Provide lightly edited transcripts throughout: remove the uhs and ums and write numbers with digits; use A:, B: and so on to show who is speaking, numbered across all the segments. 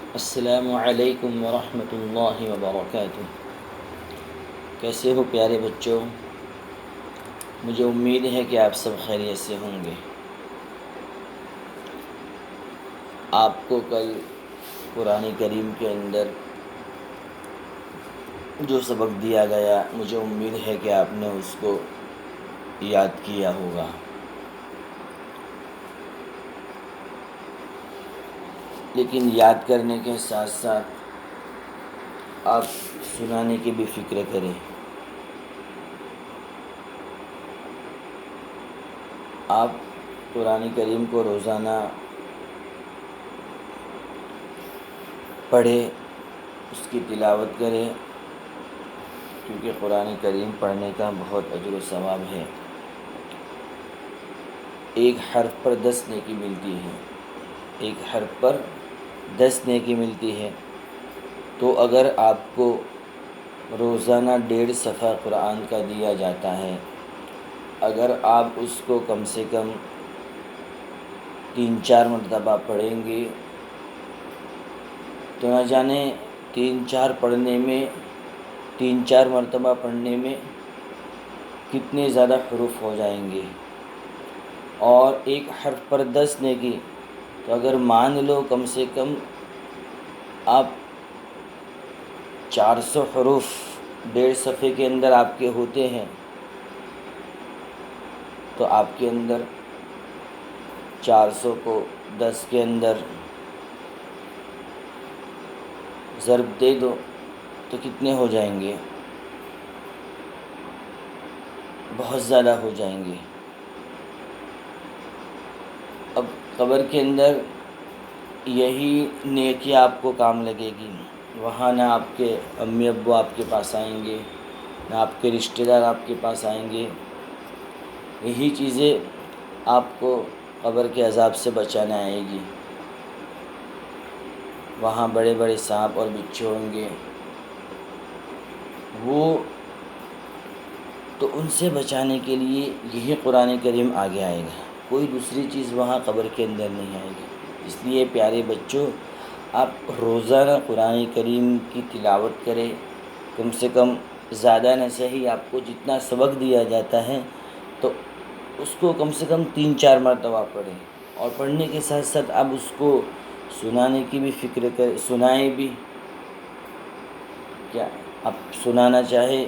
A: السلام علیکم ورحمۃ اللہ وبرکاتہ۔ کیسے ہو پیارے بچوں؟ مجھے امید ہے کہ آپ سب خیریت سے ہوں گے۔ آپ کو کل قرآن کریم کے اندر جو سبق دیا گیا، مجھے امید ہے کہ آپ نے اس کو یاد کیا ہوگا۔ لیکن یاد کرنے کے ساتھ ساتھ آپ سنانے کی بھی فکر کریں۔ آپ قرآن کریم کو روزانہ پڑھیں، اس کی تلاوت کریں، کیونکہ قرآن کریم پڑھنے کا بہت اجر و ثواب ہے۔ ایک حرف پر 10 نیکی ملتی ہے، ایک حرف پر 10 نیکی ملتی ہے۔ تو اگر آپ کو روزانہ 1.5 صفحہ قرآن کا دیا جاتا ہے، اگر آپ اس کو کم سے کم 3-4 مرتبہ پڑھیں گے تو نہ جانے 3-4 مرتبہ پڑھنے میں کتنے زیادہ حروف ہو جائیں گے۔ اور ایک حرف پر 10 نیکی، تو اگر مان لو کم سے کم آپ 400 حروف 1.5 صفحے کے اندر آپ کے ہوتے ہیں، تو آپ کے اندر 400 کو 10 کے اندر ضرب دے دو تو کتنے ہو جائیں گے؟ بہت زیادہ ہو جائیں گے۔ اب قبر کے اندر یہی نیکی آپ کو کام لگے گی۔ وہاں نہ آپ کے امی ابو آپ کے پاس آئیں گے، نہ آپ کے رشتہ دار آپ کے پاس آئیں گے۔ یہی چیزیں آپ کو قبر کے عذاب سے بچانا آئے گی۔ وہاں بڑے بڑے سانپ اور بچھو ہوں گے، وہ تو ان سے بچانے کے لیے یہی قرآن کریم آگے آئے گا۔ کوئی دوسری چیز وہاں قبر کے اندر نہیں آئے گی۔ اس لیے پیارے بچوں، آپ روزانہ قرآن کریم کی تلاوت کریں۔ کم سے کم زیادہ نہ صحیح، آپ کو جتنا سبق دیا جاتا ہے تو اس کو کم سے کم 3-4 مرتبہ پڑھیں، اور پڑھنے کے ساتھ ساتھ آپ اس کو سنانے کی بھی فکر کریں، سنائیں بھی۔ کیا آپ سنانا چاہیں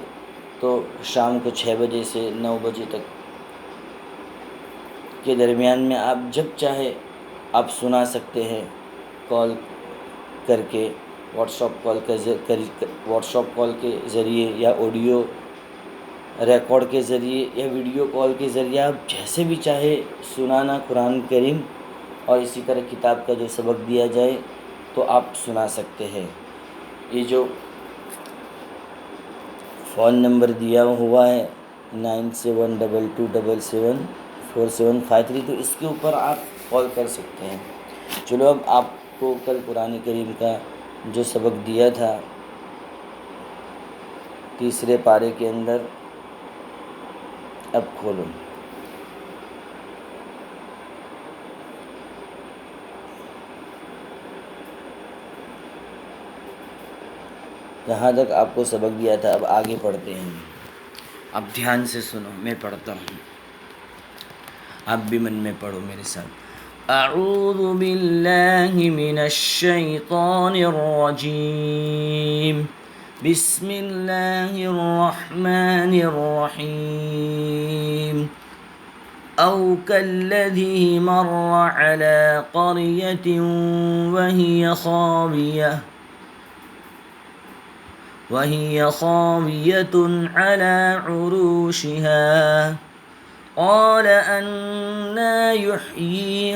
A: تو شام کو 6 بجے سے 9 بجے تک کے درمیان میں آپ جب چاہے آپ سنا سکتے ہیں، کال کر کے، واٹس ایپ کال کے ذریعے، یا آڈیو ریکارڈ کے ذریعے، یا ویڈیو کال کے ذریعے، آپ جیسے بھی چاہے سنانا قرآن کریم۔ اور اسی طرح کتاب کا جو سبق دیا جائے تو آپ سنا سکتے ہیں۔ یہ جو فون نمبر دیا ہوا ہے 9722774753، تو اس کے اوپر آپ کال کر سکتے ہیں۔ چلو، اب آپ کو کل قرآن کریم کا جو سبق دیا تھا 3 پارے کے اندر، اب کھولو۔ جہاں تک آپ کو سبق دیا تھا اب آگے پڑھتے ہیں۔ اب دھیان سے سنو، میں پڑھتا ہوں، آپ بھی من میں پڑھو میرے ساتھ۔ اعوذ باللہ من الشیطان الرجیم، بسم اللہ الرحمن الرحیم۔ او کالذی مر علی قریۃ وهي خاوية على عروشها قال أنى يحيي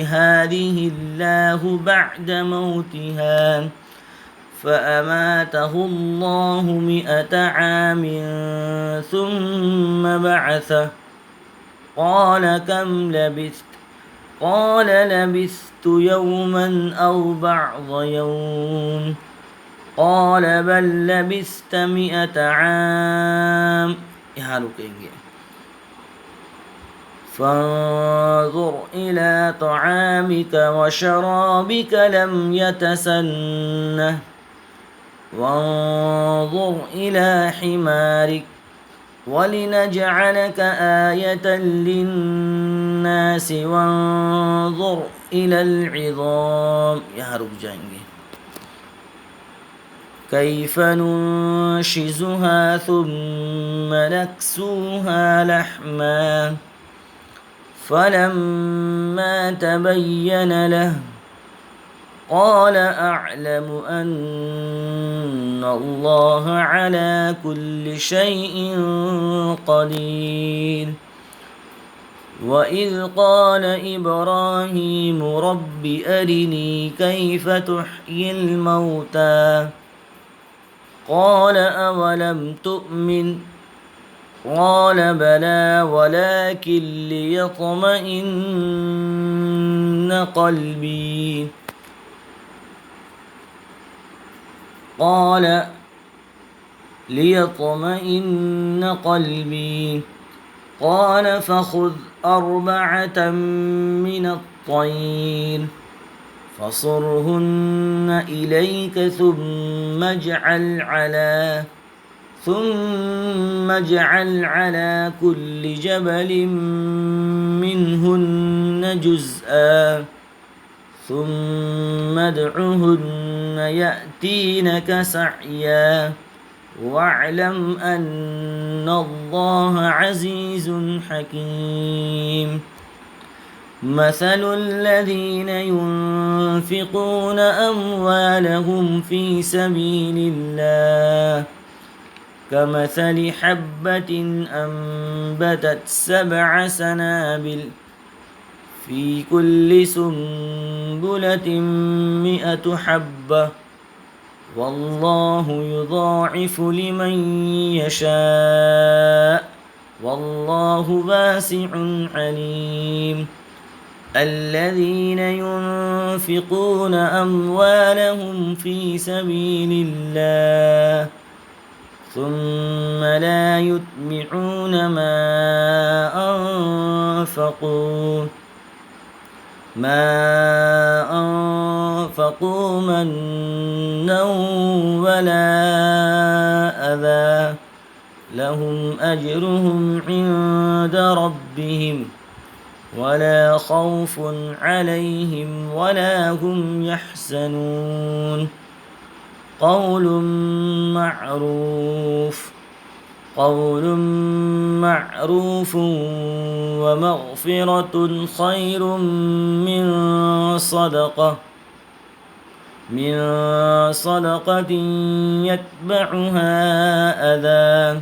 A: هذه الله بعد موتها فأماته الله 100 عام ثم بعثه قال كم لبثت؟ قال لبثت يوما أو بعض يوم قال بل لبثت 100 عام۔ یہاں رکیں گے۔ فانظر إلى طعامك وشرابك لم يتسنه وانظر إلى حمارك ولنجعلك آية للناس وانظر إلى العظام. یہاں رک جائیں گے. كيف ننشزها ثم نكسوها لحما فلما تبين له قال أعلم أن الله على كل شيء قدير. وإذ قال إبراهيم رب أرني كيف تحيي الموتى قال أولم تؤمن قال بلى ولكن ليطمئن قلبي قال فخذ أربعة من الطير فصرهن إليك ثم اجعل على كل جبل منهن جزءا ثم ادعهن يأتينك سعيا واعلم أن الله عزيز حكيم. مثل الذين ينفقون أموالهم في سبيل الله كمثل حبة أنبتت 7 سنابل في كل سنبلة 100 حبة والله يضاعف لمن يشاء والله واسع عليم. الذين ينفقون أموالهم في سبيل الله ثم لا يتبعون ما أنفقوا منا ولا أذى لهم أجرهم عند ربهم ولا خوف عليهم ولا هم يحزنون. قول معروف ومغفرة خير من صدقة يتبعها أذى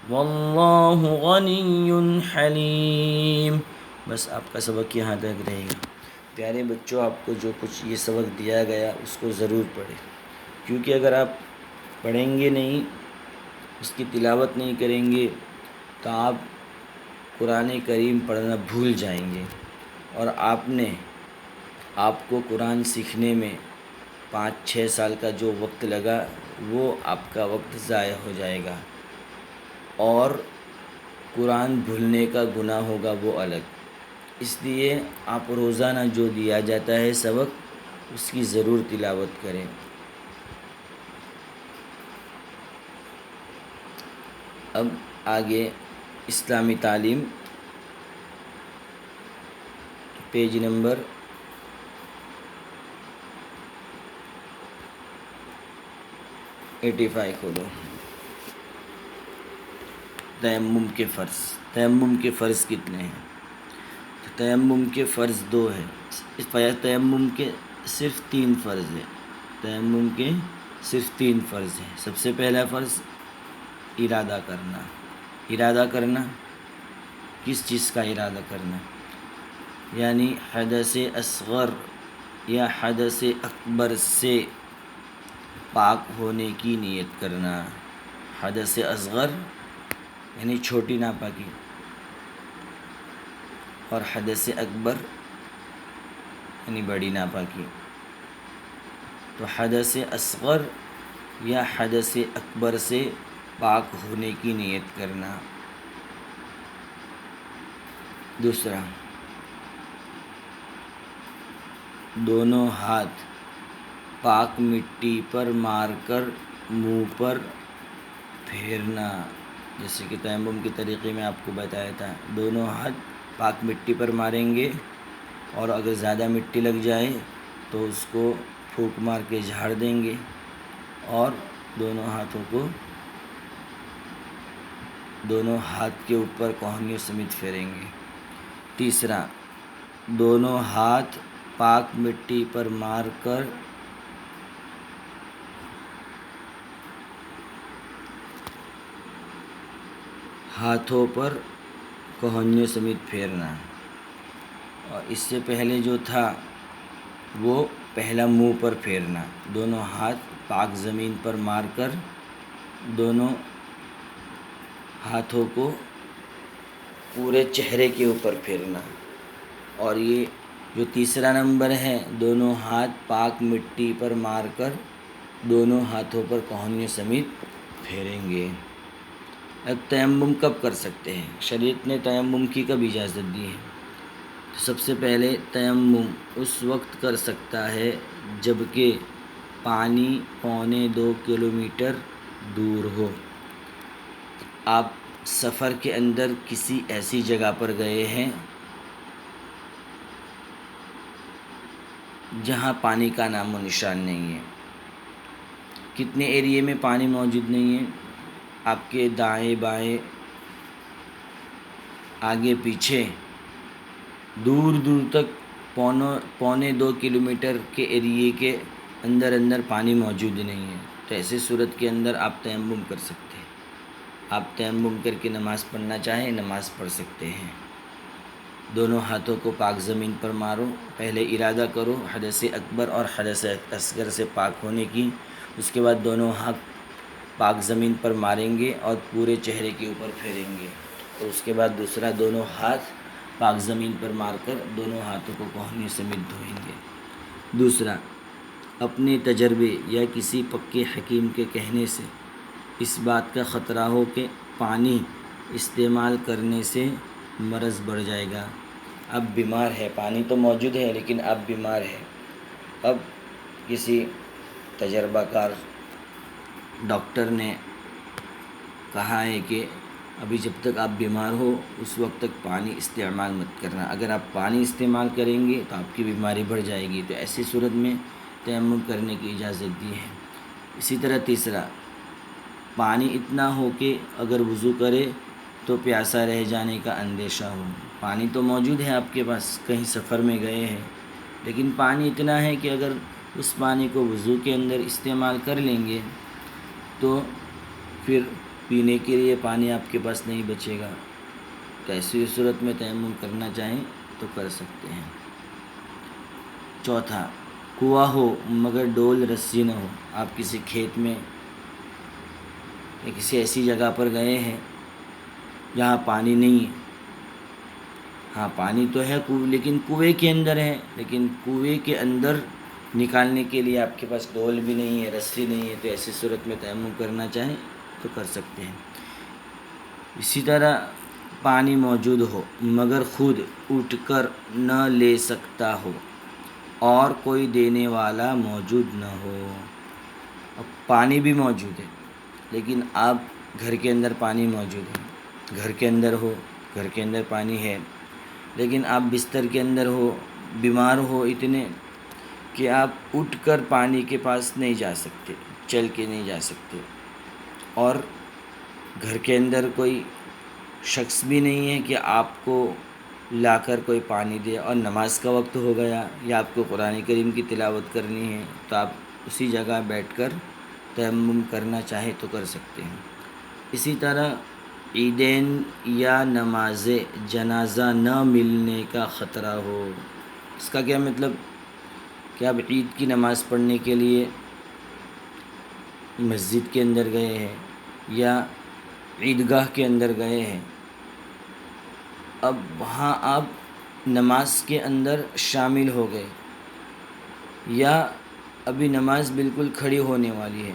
A: والله غني حليم. بس آپ کا سبق یہاں تک رہے گا. پیارے بچوں، آپ کو جو کچھ یہ سبق دیا گیا اس کو ضرور پڑھیں، کیونکہ اگر آپ پڑھیں گے نہیں، اس کی تلاوت نہیں کریں گے تو آپ قرآن کریم پڑھنا بھول جائیں گے، اور آپ کو قرآن سیکھنے میں 5-6 سال کا جو وقت لگا وہ آپ کا وقت ضائع ہو جائے گا، اور قرآن بھولنے کا گناہ ہوگا وہ الگ. اس لیے آپ روزانہ جو دیا جاتا ہے سبق اس کی ضرور تلاوت کریں. اب آگے اسلامی تعلیم پیج نمبر 85 کھولو. تیمم کے فرض کتنے ہیں؟ تیمم کے فرض 2 ہیں. تیمم کے صرف 3 فرض ہیں. سب سے پہلا فرض ارادہ کرنا. کس چیز کا ارادہ کرنا؟ یعنی حدث اصغر یا حدث اکبر سے پاک ہونے کی نیت کرنا. حدث اصغر یعنی چھوٹی ناپاکی، اور حدث اکبر یعنی بڑی ناپاکی. تو حدث اصغر یا حدث اکبر سے پاک ہونے کی نیت کرنا. دوسرا، دونوں ہاتھ پاک مٹی پر مار کر منہ پر پھیرنا، جیسے کہ تیمم کے طریقے میں آپ کو بتایا تھا. دونوں ہاتھ پاک مٹی پر ماریں گے، اور اگر زیادہ مٹی لگ جائے تو اس کو پھونک مار کے جھاڑ دیں گے، اور دونوں ہاتھوں کو دونوں ہاتھ کے اوپر کوہنیوں سمیت پھیریں گے. تیسرا، دونوں ہاتھ پاک مٹی پر مار کر ہاتھوں پر کوہنیوں سمیت پھیرنا. اور اس سے پہلے جو تھا وہ پہلا منہ پر پھیرنا. دونوں ہاتھ پاک زمین پر مار کر دونوں ہاتھوں کو پورے چہرے کے اوپر پھیرنا. اور یہ جو تیسرا نمبر ہے، دونوں ہاتھ پاک مٹی پر مار کر دونوں ہاتھوں پر کوہنیوں سمیت پھیریں گے. اب تیمم کب کر سکتے ہیں؟ شریعت نے تیمم کی کب اجازت دی ہے؟ تو سب سے پہلے تیمم اس وقت کر سکتا ہے جب کہ پانی 2.25 کلومیٹر دور ہو. آپ سفر کے اندر کسی ایسی جگہ پر گئے ہیں جہاں پانی کا نام و نشان نہیں ہے. کتنے ایریے میں پانی موجود نہیں ہے؟ آپ کے دائیں بائیں، آگے پیچھے، دور دور تک 2.25 کلومیٹر کے ایریے کے اندر پانی موجود نہیں ہے. تو ایسے صورت کے اندر آپ تیمم کر سکتے ہیں. آپ تیمم کر کے نماز پڑھنا چاہیں نماز پڑھ سکتے ہیں. دونوں ہاتھوں کو پاک زمین پر مارو. پہلے ارادہ کرو حدث اکبر اور حدث اصغر سے پاک ہونے کی. اس کے بعد دونوں ہاتھ پاک زمین پر ماریں گے اور پورے چہرے کے اوپر پھیریں گے. اور اس کے بعد دوسرا، دونوں ہاتھ پاک زمین پر مار کر دونوں ہاتھوں کو کوہنیوں سمیت دھوئیں گے. دوسرا، اپنے تجربے یا کسی پکے حکیم کے کہنے سے اس بات کا خطرہ ہو کہ پانی استعمال کرنے سے مرض بڑھ جائے گا. اب بیمار ہے، پانی تو موجود ہے لیکن اب بیمار ہے. اب کسی تجربہ کار ڈاکٹر نے کہا ہے کہ ابھی جب تک آپ بیمار ہو اس وقت تک پانی استعمال مت کرنا. اگر آپ پانی استعمال کریں گے تو آپ کی بیماری بڑھ جائے گی. تو ایسی صورت میں تیمم کرنے کی اجازت دی ہے. اسی طرح تیسرا، پانی اتنا ہو کہ اگر وضو کرے تو پیاسا رہ جانے کا اندیشہ ہو. پانی تو موجود ہے آپ کے پاس، کہیں سفر میں گئے ہیں، لیکن پانی اتنا ہے کہ اگر اس پانی کو وضو کے اندر استعمال کر لیں گے تو پھر پینے کے لیے پانی آپ کے پاس نہیں بچے گا. تو ایسی صورت میں تیمم کرنا چاہیں تو کر سکتے ہیں. چوتھا، کنواں ہو مگر ڈول رسی نہ ہو. آپ کسی کھیت میں یا کسی ایسی جگہ پر گئے ہیں جہاں پانی نہیں ہے. ہاں پانی تو ہے لیکن کنویں کے اندر ہے، لیکن کنویں کے اندر نکالنے کے لیے آپ کے پاس ڈول بھی نہیں ہے، رسی نہیں ہے. تو ایسی صورت میں تیمم کرنا چاہیں تو کر سکتے ہیں. اسی طرح پانی موجود ہو مگر خود اٹھ کر نہ لے سکتا ہو اور کوئی دینے والا موجود نہ ہو. اب پانی بھی موجود ہے لیکن آپ گھر کے اندر پانی موجود ہے، گھر کے اندر ہو، گھر کے اندر پانی ہے، لیکن آپ بستر کے اندر ہو، بیمار ہو اتنے کہ آپ اٹھ کر پانی کے پاس نہیں جا سکتے، چل کے نہیں جا سکتے، اور گھر کے اندر کوئی شخص بھی نہیں ہے کہ آپ کو لا کر کوئی پانی دے، اور نماز کا وقت ہو گیا یا آپ کو قرآن کریم کی تلاوت کرنی ہے تو آپ اسی جگہ بیٹھ کر تیمم کرنا چاہے تو کر سکتے ہیں. اسی طرح عیدین یا نماز جنازہ نہ ملنے کا خطرہ ہو. اس کا کیا مطلب کہ آپ عید کی نماز پڑھنے کے لیے مسجد کے اندر گئے ہیں یا عیدگاہ کے اندر گئے ہیں، اب وہاں آپ نماز کے اندر شامل ہو گئے یا ابھی نماز بالکل کھڑی ہونے والی ہے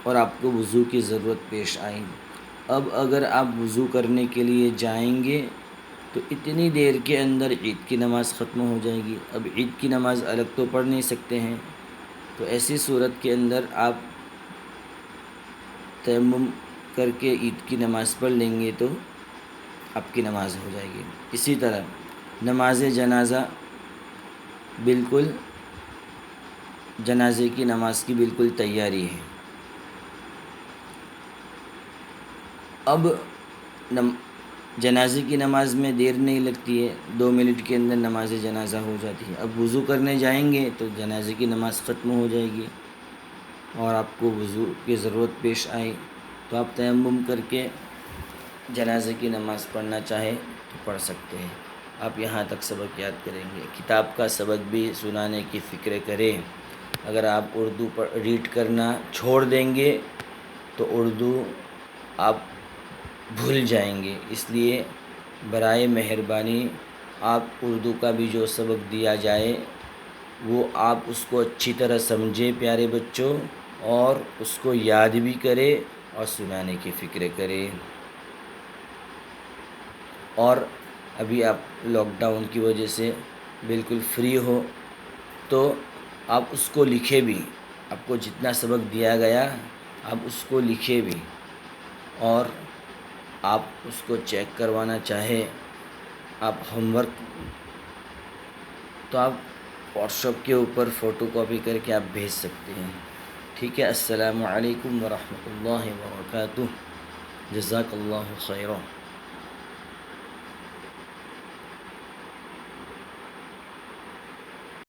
A: اور آپ کو وضو کی ضرورت پیش آئی. اب اگر آپ وضو کرنے کے لیے جائیں گے تو اتنی دیر کے اندر عید کی نماز ختم ہو جائے گی۔ اب عید کی نماز الگ تو پڑھ نہیں سکتے ہیں، تو ایسی صورت کے اندر آپ تیمم کر کے عید کی نماز پڑھ لیں گے تو آپ کی نماز ہو جائے گی۔ اسی طرح نماز جنازہ، بالکل جنازے کی نماز کی بالکل تیاری ہے۔ اب جنازے کی نماز میں دیر نہیں لگتی ہے، 2 منٹ کے اندر نماز جنازہ ہو جاتی ہے۔ اب وضو کرنے جائیں گے تو جنازے کی نماز ختم ہو جائے گی، اور آپ کو وضو کی ضرورت پیش آئے تو آپ تیمم کر کے جنازے کی نماز پڑھنا چاہے تو پڑھ سکتے ہیں۔ آپ یہاں تک سبق یاد کریں گے، کتاب کا سبق بھی سنانے کی فکر کریں۔ اگر آپ اردو ریڈ کرنا چھوڑ دیں گے تو اردو آپ بھول جائیں گے، اس لیے برائے مہربانی آپ اردو کا بھی جو سبق دیا جائے وہ آپ اس کو اچھی طرح سمجھیں پیارے بچوں، اور اس کو یاد بھی کریں اور سنانے کی فکر کریں۔ اور ابھی آپ لاک ڈاؤن کی وجہ سے بالکل فری ہو تو آپ اس کو لکھے بھی، آپ کو جتنا سبق دیا گیا آپ اس کو لکھے بھی، اور آپ اس کو چیک کروانا چاہے آپ ہوم ورک تو آپ واٹس ایپ کے اوپر فوٹو کاپی کر کے آپ بھیج سکتے ہیں۔ ٹھیک ہے، السلام علیکم ورحمۃ اللہ وبرکاتہ، جزاک اللہ خیرا۔